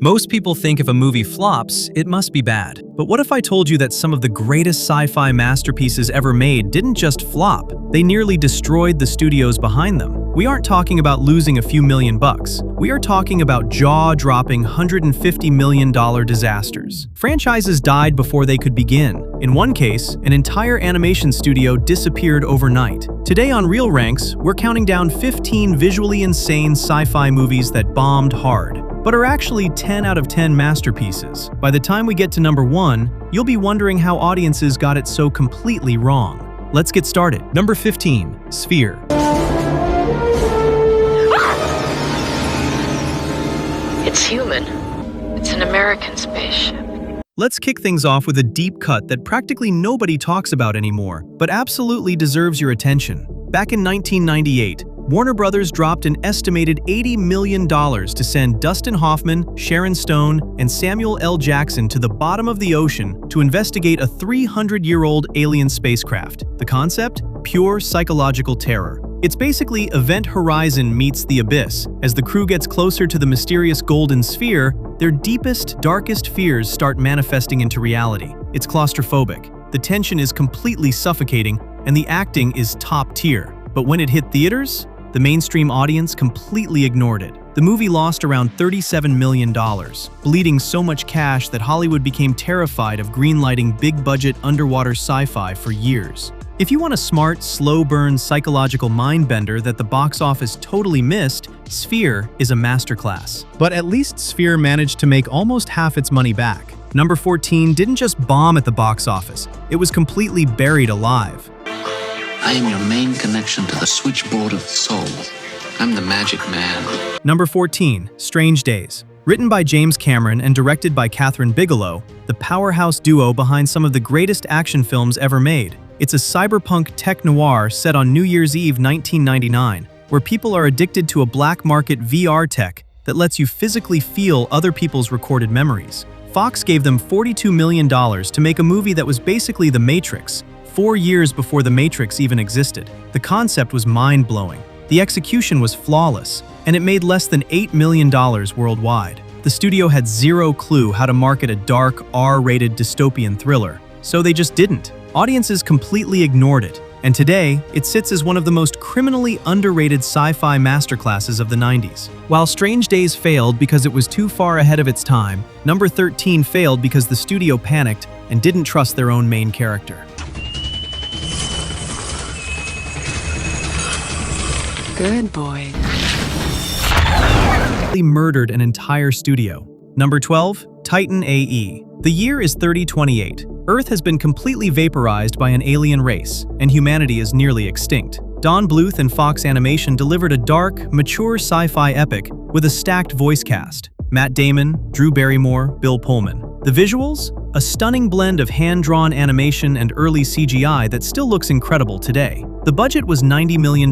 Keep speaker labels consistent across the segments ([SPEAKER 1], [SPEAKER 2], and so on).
[SPEAKER 1] Most people think if a movie flops, it must be bad. But what if I told you that some of the greatest sci-fi masterpieces ever made didn't just flop, they nearly destroyed the studios behind them? We aren't talking about losing a few million bucks. We are talking about jaw-dropping $150 million disasters. Franchises died before they could begin. In one case, an entire animation studio disappeared overnight. Today on ReelRanks, we're counting down 15 visually insane sci-fi movies that bombed hard, but are actually 10 out of 10 masterpieces. By the time we get to number 1, you'll be wondering how audiences got it so completely wrong. Let's get started. Number 15, Sphere.
[SPEAKER 2] It's human. It's an American spaceship.
[SPEAKER 1] Let's kick things off with a deep cut that practically nobody talks about anymore, but absolutely deserves your attention. Back in 1998, Warner Brothers dropped an estimated $80 million to send Dustin Hoffman, Sharon Stone, and Samuel L. Jackson to the bottom of the ocean to investigate a 300-year-old alien spacecraft. The concept? Pure psychological terror. It's basically Event Horizon meets The Abyss. As the crew gets closer to the mysterious golden sphere, their deepest, darkest fears start manifesting into reality. It's claustrophobic. The tension is completely suffocating, and the acting is top tier. But when it hit theaters, the mainstream audience completely ignored it. The movie lost around $37 million, bleeding so much cash that Hollywood became terrified of greenlighting big-budget underwater sci-fi for years. If you want a smart, slow-burn psychological mind-bender that the box office totally missed, Sphere is a masterclass. But at least Sphere managed to make almost half its money back. Number 14 didn't just bomb at the box office, it was completely buried alive.
[SPEAKER 3] I am your main connection to the switchboard of souls. I'm the magic man.
[SPEAKER 1] Number 14, Strange Days. Written by James Cameron and directed by Catherine Bigelow, the powerhouse duo behind some of the greatest action films ever made. It's a cyberpunk tech noir set on New Year's Eve 1999, where people are addicted to a black market VR tech that lets you physically feel other people's recorded memories. Fox gave them $42 million to make a movie that was basically The Matrix, 4 years before The Matrix even existed. The concept was mind-blowing. The execution was flawless, and it made less than $8 million worldwide. The studio had zero clue how to market a dark, R-rated dystopian thriller, so they just didn't. Audiences completely ignored it, and today, it sits as one of the most criminally underrated sci-fi masterclasses of the 90s. While Strange Days failed because it was too far ahead of its time, number 13 failed because the studio panicked and didn't trust their own main character.
[SPEAKER 2] Good boy.
[SPEAKER 1] They murdered an entire studio. Number 12, Titan AE. The year is 3028. Earth has been completely vaporized by an alien race, and humanity is nearly extinct. Don Bluth and Fox Animation delivered a dark, mature sci-fi epic with a stacked voice cast. Matt Damon, Drew Barrymore, Bill Pullman. The visuals? A stunning blend of hand-drawn animation and early CGI that still looks incredible today. The budget was $90 million.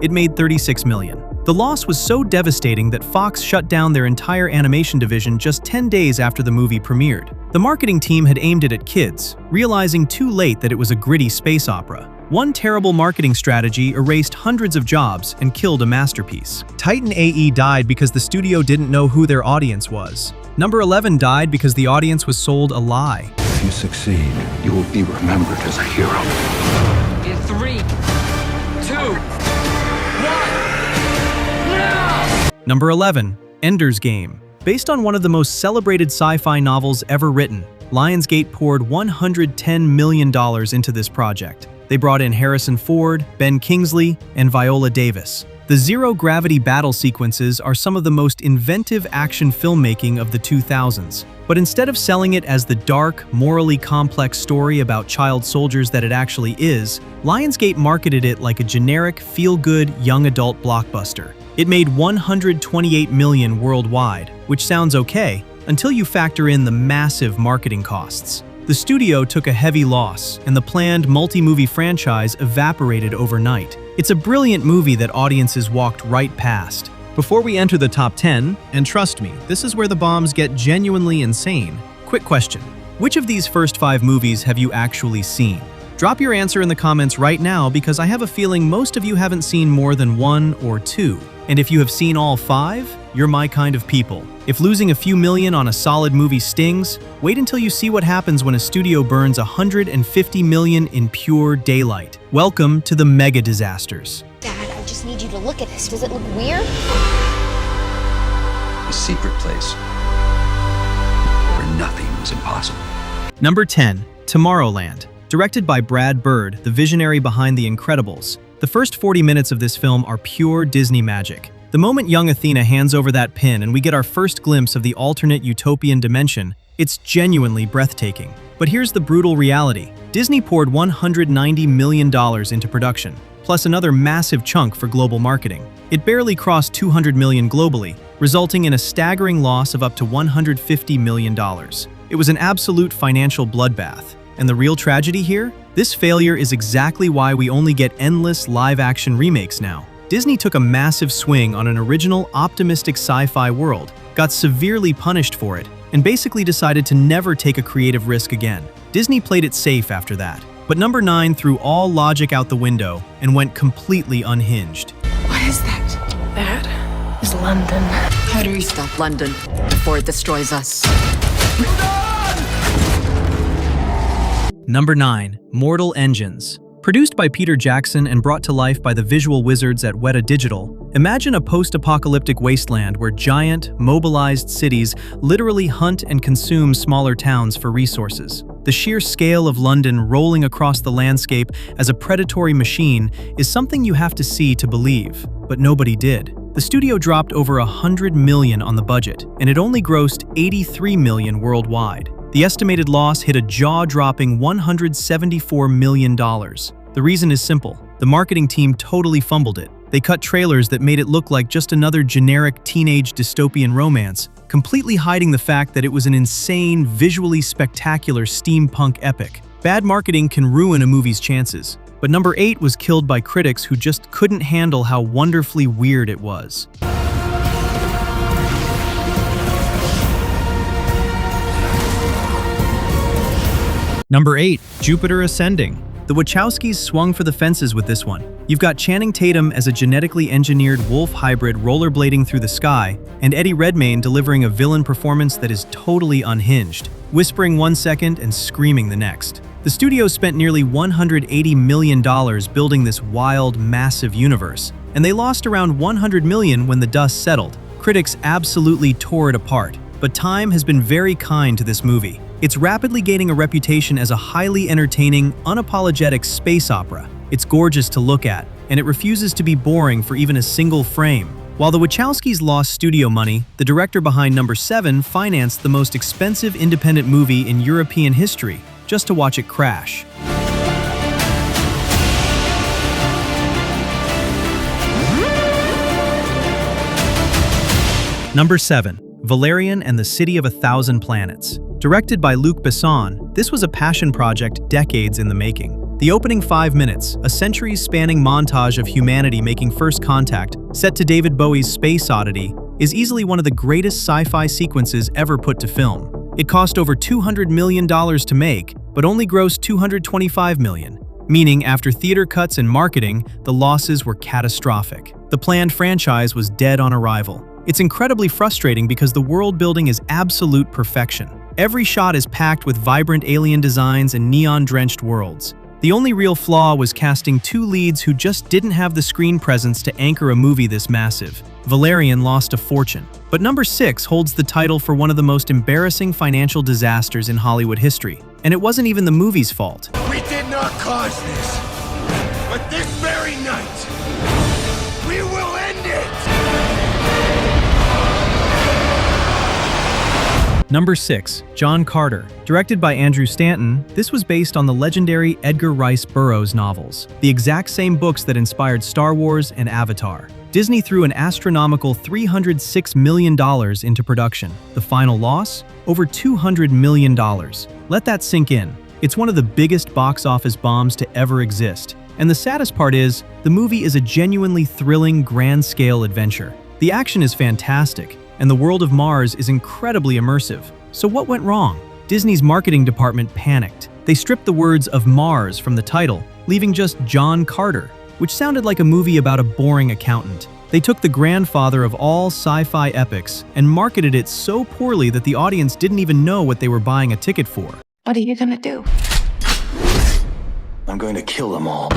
[SPEAKER 1] It made $36 million. The loss was so devastating that Fox shut down their entire animation division just 10 days after the movie premiered. The marketing team had aimed it at kids, realizing too late that it was a gritty space opera. One terrible marketing strategy erased hundreds of jobs and killed a masterpiece. Titan AE died because the studio didn't know who their audience was. Number 11 died because the audience was sold a lie.
[SPEAKER 4] If you succeed, you will be remembered as a hero.
[SPEAKER 5] In 3, 2, 1, now!
[SPEAKER 1] Number 11, Ender's Game. Based on one of the most celebrated sci-fi novels ever written, Lionsgate poured $110 million into this project. They brought in Harrison Ford, Ben Kingsley, and Viola Davis. The zero-gravity battle sequences are some of the most inventive action filmmaking of the 2000s. But instead of selling it as the dark, morally complex story about child soldiers that it actually is, Lionsgate marketed it like a generic, feel-good, young adult blockbuster. It made $128 million worldwide, which sounds okay, until you factor in the massive marketing costs. The studio took a heavy loss, and the planned multi-movie franchise evaporated overnight. It's a brilliant movie that audiences walked right past. Before we enter the top 10, and trust me, this is where the bombs get genuinely insane. Quick question. Which of these first 5 movies have you actually seen? Drop your answer in the comments right now because I have a feeling most of you haven't seen more than 1 or 2. And if you have seen all 5, you're my kind of people. If losing a few million on a solid movie stings, wait until you see what happens when a studio burns 150 million in pure daylight. Welcome to the mega disasters.
[SPEAKER 6] Dad, I just need you to look at this. Does it look weird?
[SPEAKER 4] A secret place where nothing was impossible.
[SPEAKER 1] Number 10. Tomorrowland. Directed by Brad Bird, the visionary behind The Incredibles. The first 40 minutes of this film are pure Disney magic. The moment young Athena hands over that pin and we get our first glimpse of the alternate utopian dimension, it's genuinely breathtaking. But here's the brutal reality. Disney poured $190 million into production, plus another massive chunk for global marketing. It barely crossed $200 million globally, resulting in a staggering loss of up to $150 million. It was an absolute financial bloodbath. And the real tragedy here? This failure is exactly why we only get endless live-action remakes now. Disney took a massive swing on an original, optimistic sci-fi world, got severely punished for it, and basically decided to never take a creative risk again. Disney played it safe after that. But number 9 threw all logic out the window and went completely unhinged.
[SPEAKER 2] What is that? That is London.
[SPEAKER 7] How do we stop London before it destroys us?
[SPEAKER 1] Number 9. Mortal Engines. Produced by Peter Jackson and brought to life by the visual wizards at Weta Digital, imagine a post-apocalyptic wasteland where giant, mobilized cities literally hunt and consume smaller towns for resources. The sheer scale of London rolling across the landscape as a predatory machine is something you have to see to believe, but nobody did. The studio dropped over $100 million on the budget, and it only grossed $83 million worldwide. The estimated loss hit a jaw-dropping $174 million. The reason is simple. The marketing team totally fumbled it. They cut trailers that made it look like just another generic teenage dystopian romance, completely hiding the fact that it was an insane, visually spectacular steampunk epic. Bad marketing can ruin a movie's chances. But number 8 was killed by critics who just couldn't handle how wonderfully weird it was. Number 8. Jupiter Ascending. The Wachowskis swung for the fences with this one. You've got Channing Tatum as a genetically engineered wolf hybrid rollerblading through the sky, and Eddie Redmayne delivering a villain performance that is totally unhinged, whispering one second and screaming the next. The studio spent nearly $180 million building this wild, massive universe, and they lost around $100 million when the dust settled. Critics absolutely tore it apart, but time has been very kind to this movie. It's rapidly gaining a reputation as a highly entertaining, unapologetic space opera. It's gorgeous to look at, and it refuses to be boring for even a single frame. While the Wachowskis lost studio money, the director behind number 7 financed the most expensive independent movie in European history, just to watch it crash. Number 7. Valerian and the City of a Thousand Planets. Directed by Luc Besson, this was a passion project decades in the making. The opening 5 minutes, a centuries-spanning montage of humanity making first contact, set to David Bowie's Space Oddity, is easily one of the greatest sci-fi sequences ever put to film. It cost over $200 million to make, but only grossed $225 million, meaning after theater cuts and marketing, the losses were catastrophic. The planned franchise was dead on arrival. It's incredibly frustrating because the world building is absolute perfection. Every shot is packed with vibrant alien designs and neon-drenched worlds. The only real flaw was casting 2 leads who just didn't have the screen presence to anchor a movie this massive. Valerian lost a fortune. But number 6 holds the title for one of the most embarrassing financial disasters in Hollywood history. And it wasn't even the movie's fault.
[SPEAKER 8] We did not cause this, but this very night, we will end it!
[SPEAKER 1] Number 6. John Carter. Directed by Andrew Stanton, this was based on the legendary Edgar Rice Burroughs novels, the exact same books that inspired Star Wars and Avatar. Disney threw an astronomical $306 million into production. The final loss? Over $200 million. Let that sink in. It's one of the biggest box office bombs to ever exist. And the saddest part is, the movie is a genuinely thrilling, grand-scale adventure. The action is fantastic, and the world of Mars is incredibly immersive. So what went wrong? Disney's marketing department panicked. They stripped the words of Mars from the title, leaving just John Carter, which sounded like a movie about a boring accountant. They took the grandfather of all sci-fi epics and marketed it so poorly that the audience didn't even know what they were buying a ticket for.
[SPEAKER 7] What are you gonna do?
[SPEAKER 4] I'm going to kill them all.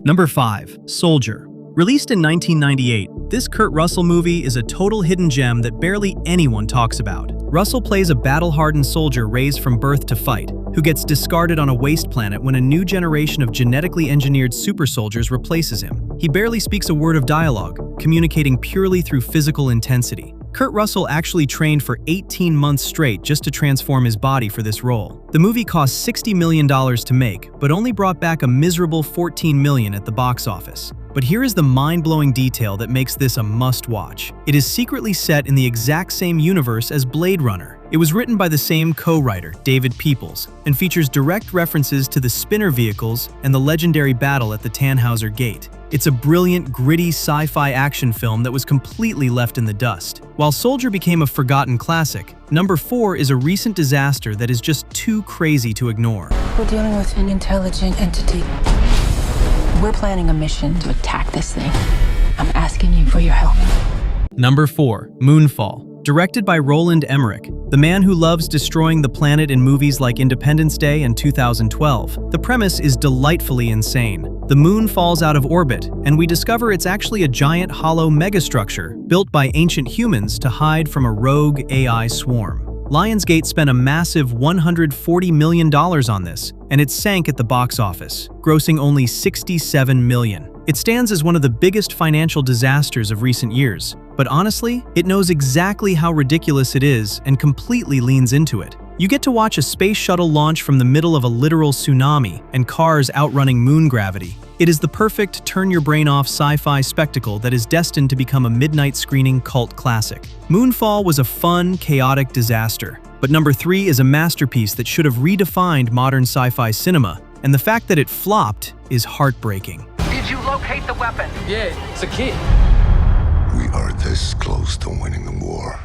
[SPEAKER 1] Number 5. Soldier. Released in 1998, this Kurt Russell movie is a total hidden gem that barely anyone talks about. Russell plays a battle-hardened soldier raised from birth to fight, who gets discarded on a waste planet when a new generation of genetically engineered super soldiers replaces him. He barely speaks a word of dialogue, communicating purely through physical intensity. Kurt Russell actually trained for 18 months straight just to transform his body for this role. The movie cost $60 million to make, but only brought back a miserable $14 million at the box office. But here is the mind-blowing detail that makes this a must-watch. It is secretly set in the exact same universe as Blade Runner. It was written by the same co-writer, David Peoples, and features direct references to the spinner vehicles and the legendary battle at the Tannhauser Gate. It's a brilliant, gritty sci-fi action film that was completely left in the dust. While Soldier became a forgotten classic, number 4 is a recent disaster that is just too crazy to ignore.
[SPEAKER 9] We're dealing with an intelligent entity. We're planning a mission to attack this thing. I'm asking you for your help.
[SPEAKER 1] Number 4. Moonfall. Directed by Roland Emmerich, the man who loves destroying the planet in movies like Independence Day and 2012. The premise is delightfully insane. The moon falls out of orbit, and we discover it's actually a giant hollow megastructure built by ancient humans to hide from a rogue AI swarm. Lionsgate spent a massive $140 million on this, and it sank at the box office, grossing only $67 million. It stands as one of the biggest financial disasters of recent years, but honestly, it knows exactly how ridiculous it is and completely leans into it. You get to watch a space shuttle launch from the middle of a literal tsunami and cars outrunning moon gravity. It is the perfect turn-your-brain-off sci-fi spectacle that is destined to become a midnight screening cult classic. Moonfall was a fun, chaotic disaster, but number 3 is a masterpiece that should have redefined modern sci-fi cinema, and the fact that it flopped is heartbreaking.
[SPEAKER 5] Did you locate the weapon? Yeah, it's a kid.
[SPEAKER 8] We are this close to winning the war.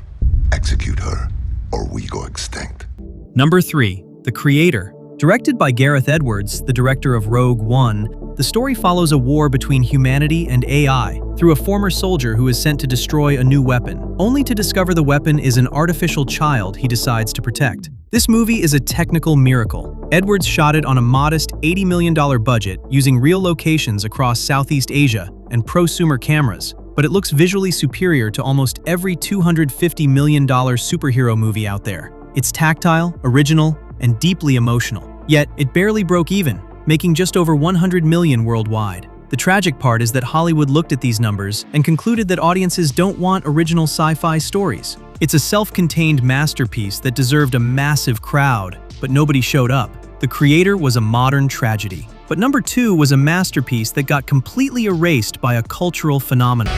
[SPEAKER 8] Execute her, or we go extinct.
[SPEAKER 1] Number 3. The Creator. Directed by Gareth Edwards, the director of Rogue One, the story follows a war between humanity and AI through a former soldier who is sent to destroy a new weapon, only to discover the weapon is an artificial child he decides to protect. This movie is a technical miracle. Edwards shot it on a modest $80 million budget using real locations across Southeast Asia and prosumer cameras, but it looks visually superior to almost every $250 million superhero movie out there. It's tactile, original, and deeply emotional. Yet, it barely broke even, making just over $100 million worldwide. The tragic part is that Hollywood looked at these numbers and concluded that audiences don't want original sci-fi stories. It's a self-contained masterpiece that deserved a massive crowd, but nobody showed up. The Creator was a modern tragedy. But number 2 was a masterpiece that got completely erased by a cultural phenomenon.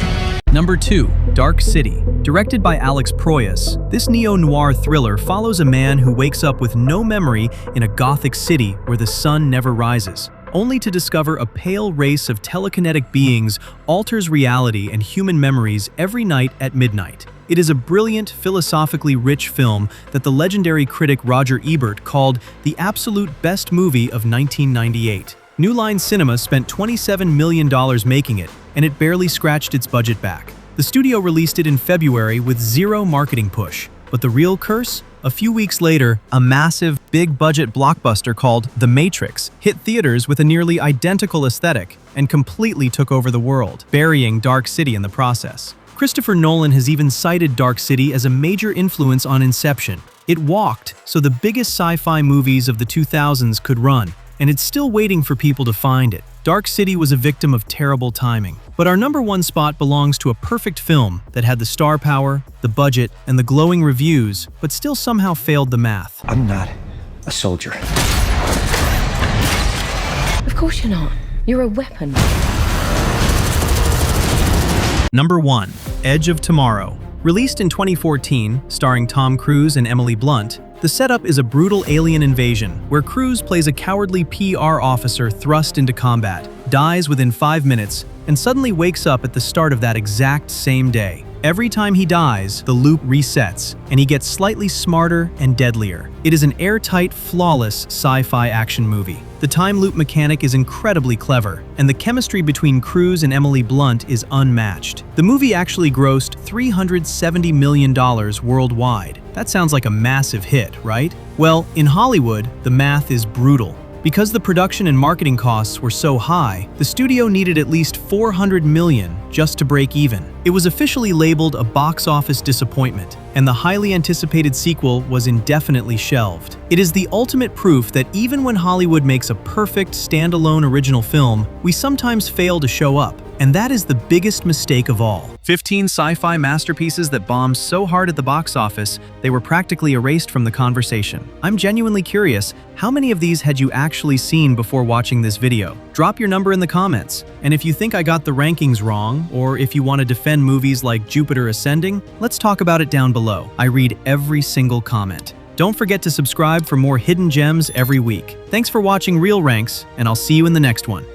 [SPEAKER 1] Number 2. Dark City. Directed by Alex Proyas, this neo-noir thriller follows a man who wakes up with no memory in a gothic city where the sun never rises, only to discover a pale race of telekinetic beings alters reality and human memories every night at midnight. It is a brilliant, philosophically rich film that the legendary critic Roger Ebert called the absolute best movie of 1998. New Line Cinema spent $27 million making it, and it barely scratched its budget back. The studio released it in February with zero marketing push. But the real curse? A few weeks later, a massive, big-budget blockbuster called The Matrix hit theaters with a nearly identical aesthetic and completely took over the world, burying Dark City in the process. Christopher Nolan has even cited Dark City as a major influence on Inception. It walked so the biggest sci-fi movies of the 2000s could run, and it's still waiting for people to find it. Dark City was a victim of terrible timing. But our number 1 spot belongs to a perfect film that had the star power, the budget, and the glowing reviews, but still somehow failed the math.
[SPEAKER 4] I'm not a soldier.
[SPEAKER 2] Of course you're not. You're a weapon.
[SPEAKER 1] Number 1. Edge of Tomorrow. Released in 2014, starring Tom Cruise and Emily Blunt, the setup is a brutal alien invasion where Cruise plays a cowardly PR officer thrust into combat, dies within 5 minutes, and suddenly wakes up at the start of that exact same day. Every time he dies, the loop resets, and he gets slightly smarter and deadlier. It is an airtight, flawless sci-fi action movie. The time loop mechanic is incredibly clever, and the chemistry between Cruise and Emily Blunt is unmatched. The movie actually grossed $370 million worldwide. That sounds like a massive hit, right? Well, in Hollywood, the math is brutal. Because the production and marketing costs were so high, the studio needed at least $400 million just to break even. It was officially labeled a box office disappointment, and the highly anticipated sequel was indefinitely shelved. It is the ultimate proof that even when Hollywood makes a perfect, standalone original film, we sometimes fail to show up. And that is the biggest mistake of all. 15 sci-fi masterpieces that bombed so hard at the box office, they were practically erased from the conversation. I'm genuinely curious, how many of these had you actually seen before watching this video? Drop your number in the comments. And if you think I got the rankings wrong, or if you want to defend movies like Jupiter Ascending, let's talk about it down below. I read every single comment. Don't forget to subscribe for more hidden gems every week. Thanks for watching ReelRanks, and I'll see you in the next one.